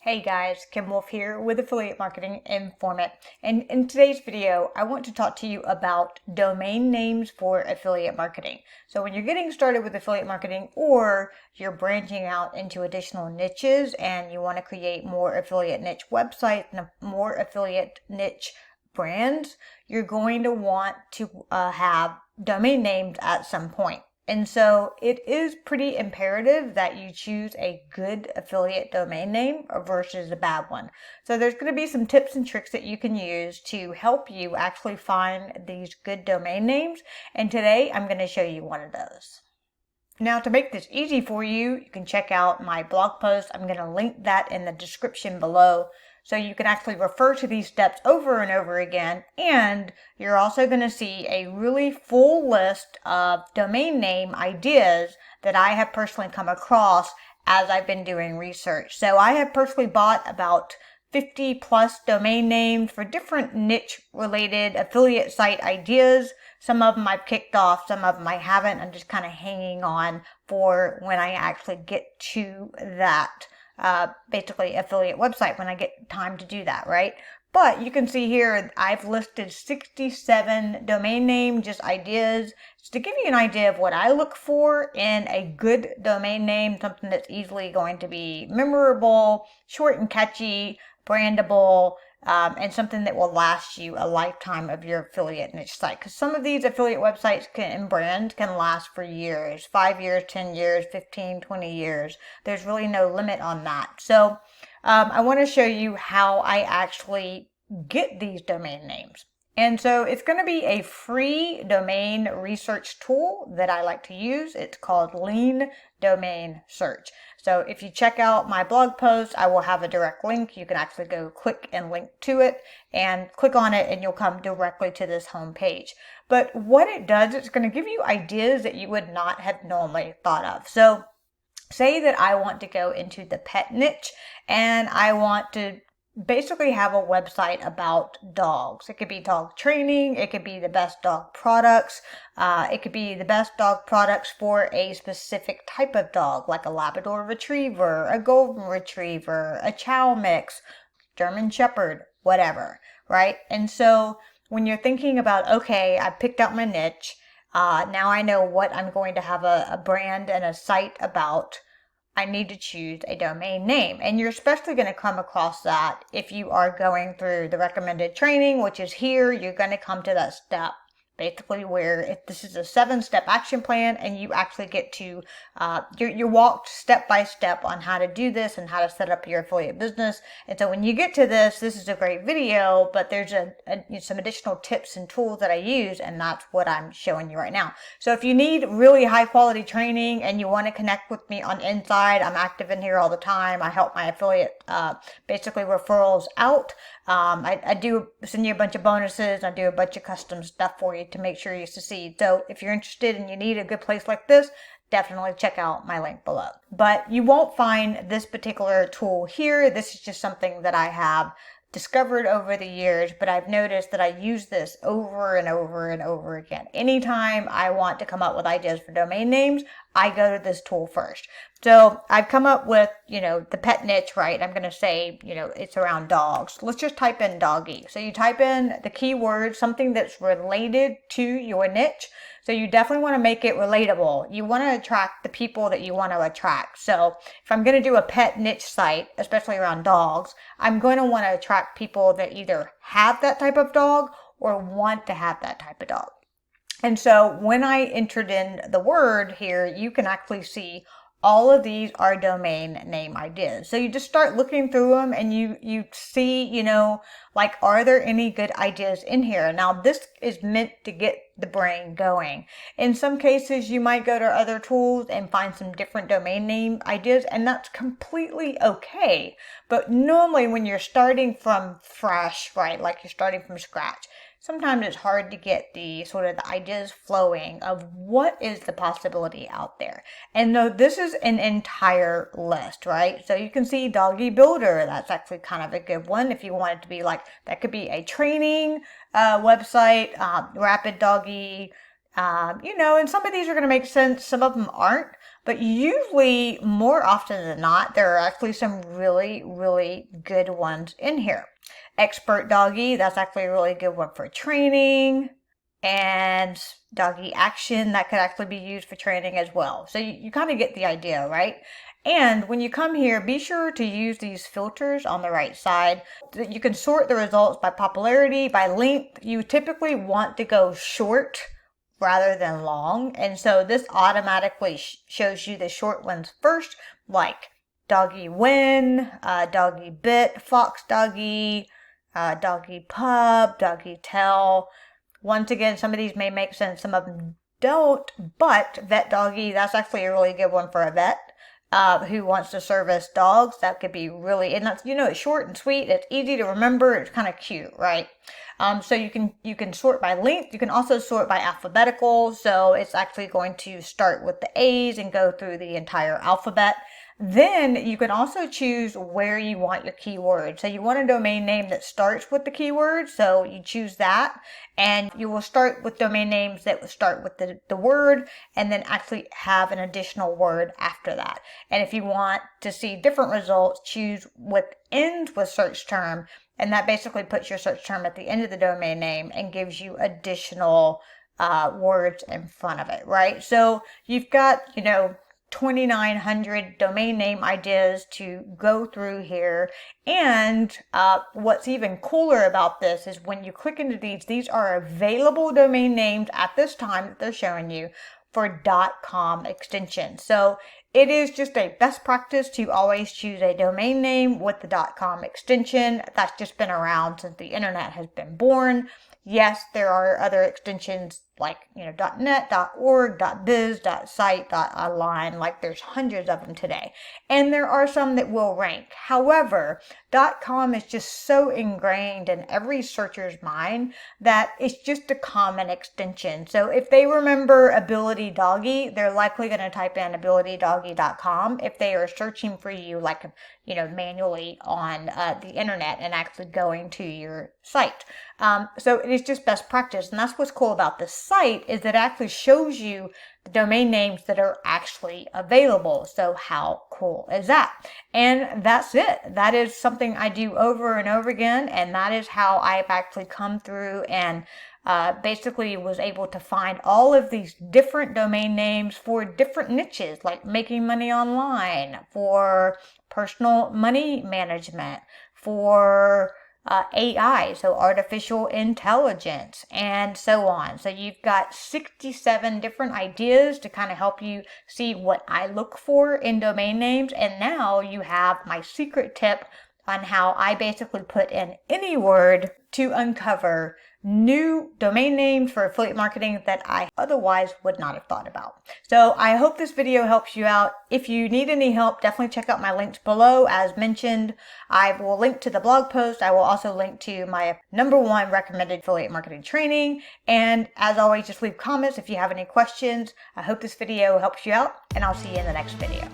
Hey guys, Kim Wolf here with Affiliate Marketing Informant. And in today's video, I want to talk to you about domain names for affiliate marketing. So when you're getting started with affiliate marketing or you're branching out into additional niches and you want to create more affiliate niche websites and more affiliate niche brands, you're going to want to have domain names at some point. And so it is pretty imperative that you choose a good affiliate domain name versus a bad one. So there's going to be some tips and tricks that you can use to help you actually find these good domain names. And today I'm going to show you one of those. Now, to make this easy for you, you can check out my blog post. I'm going to link that in the description below. So you can actually refer to these steps over and over again. And you're also going to see a really full list of domain name ideas that I have personally come across as I've been doing research. So I have personally bought about 50 plus domain names for different niche related affiliate site ideas. Some of them I've kicked off, some of them I haven't. I'm just kind of hanging on for when I actually get to that basically affiliate website, when I get time to do that, right? But you can see here, I've listed 67 domain name just ideas just to give you an idea of what I look for in a good domain name, something that's easily going to be memorable, short and catchy, brandable, and something that will last you a lifetime of your affiliate niche site. Because some of these affiliate websites and brands can last for years, 5 years, 10 years, 15, 20 years. There's really no limit on that. So I want to show you how I actually get these domain names. And so it's going to be a free domain research tool that I like to use. It's called Lean Domain Search. So if you check out my blog post, I will have a direct link. You can actually go click and link to it and click on it and you'll come directly to this home page. But what it does, it's going to give you ideas that you would not have normally thought of. So say that I want to go into the pet niche and I want to basically have a website about dogs. It could be dog training. It could be the best dog products. It could be the best dog products for a specific type of dog, like a Labrador Retriever, a Golden Retriever, a Chow mix, German Shepherd, whatever, right? And so when you're thinking about, okay, I picked out my niche, now I know what I'm going to have a brand and a site about. I need to choose a domain name. And you're especially going to come across that if you are going through the recommended training, which is here. You're going to come to that step basically where if this is a 7-step action plan and you actually get to, you're walked step by step on how to do this and how to set up your affiliate business. And so when you get to this is a great video, but there's some additional tips and tools that I use, and that's what I'm showing you right now. So if you need really high quality training and you want to connect with me on Inside, I'm active in here all the time. I help my affiliate basically referrals out. I do send you a bunch of bonuses. I do a bunch of custom stuff for you to make sure you succeed. So if you're interested and you need a good place like this, definitely check out my link below. But you won't find this particular tool here. This is just something that I have discovered over the years, but I've noticed that I use this over and over and over again. Anytime I want to come up with ideas for domain names, I go to this tool first. So I've come up with, the pet niche, right? I'm going to say, it's around dogs. Let's just type in doggy. So you type in the keyword, something that's related to your niche. So you definitely want to make it relatable. You want to attract the people that you want to attract. So if I'm going to do a pet niche site, especially around dogs, I'm going to want to attract people that either have that type of dog or want to have that type of dog. And so when I entered in the word here, you can actually see all of these are domain name ideas. So you just start looking through them and you see, are there any good ideas in here? Now this is meant to get the brain going. In some cases, you might go to other tools and find some different domain name ideas, and that's completely okay. But normally when you're starting from fresh, right, like you're starting from scratch, sometimes it's hard to get the ideas flowing of what is the possibility out there. And though this is an entire list, right? So you can see Doggy Builder. That's actually kind of a good one. If you want it to be like, that could be a training website, Rapid Doggy, and some of these are going to make sense. Some of them aren't. but usually, more often than not, there are actually some really, really good ones in here. Expert doggy, that's actually a really good one for training. And doggy action, that could actually be used for training as well. So you kind of get the idea, right? And when you come here, be sure to use these filters on the right side. You can sort the results by popularity, by length. You typically want to go short rather than long. And so this automatically shows you the short ones first, like doggy win, doggy bit, fox doggy, doggy pub, doggy tell. Once again, some of these may make sense, some of them don't, but vet doggy, that's actually a really good one for a vet who wants to service dogs. That could be really, and that's, it's short and sweet, it's easy to remember, it's kind of cute, right? So you can sort by length. You can also sort by alphabetical, so it's actually going to start with the A's and go through the entire alphabet. Then you can also choose where you want your keyword. So you want a domain name that starts with the keyword, so you choose that, and you will start with domain names that will start with the word and then actually have an additional word after that. And if you want to see different results, choose what ends with search term, and that basically puts your search term at the end of the domain name and gives you additional words in front of it, right? So you've got, 2,900 domain name ideas to go through here. And what's even cooler about this is when you click into these are available domain names at this time that they're showing you for .com extension. So it is just a best practice to always choose a domain name with the .com extension. That's just been around since the internet has been born. Yes, there are other extensions like, .net, .org, .biz, .site, .online, like there's hundreds of them today. And there are some that will rank. However, .com is just so ingrained in every searcher's mind that it's just a common extension. So if they remember Ability Doggy, they're likely going to type in abilitydoggy.com if they are searching for you like, manually on the internet and actually going to your site. So it is just best practice. And that's what's cool about this site, is that it actually shows you the domain names that are actually available. So how cool is that? And that's it. That is something I do over and over again. And that is how I've actually come through and basically was able to find all of these different domain names for different niches, like making money online, for personal money management, for AI, so artificial intelligence, and so on. So you've got 67 different ideas to kind of help you see what I look for in domain names. And now you have my secret tip on how I basically put in any word to uncover new domain names for affiliate marketing that I otherwise would not have thought about. So I hope this video helps you out. If you need any help, definitely check out my links below. As mentioned, I will link to the blog post. I will also link to my #1 recommended affiliate marketing training. And as always, just leave comments if you have any questions. I hope this video helps you out, and I'll see you in the next video.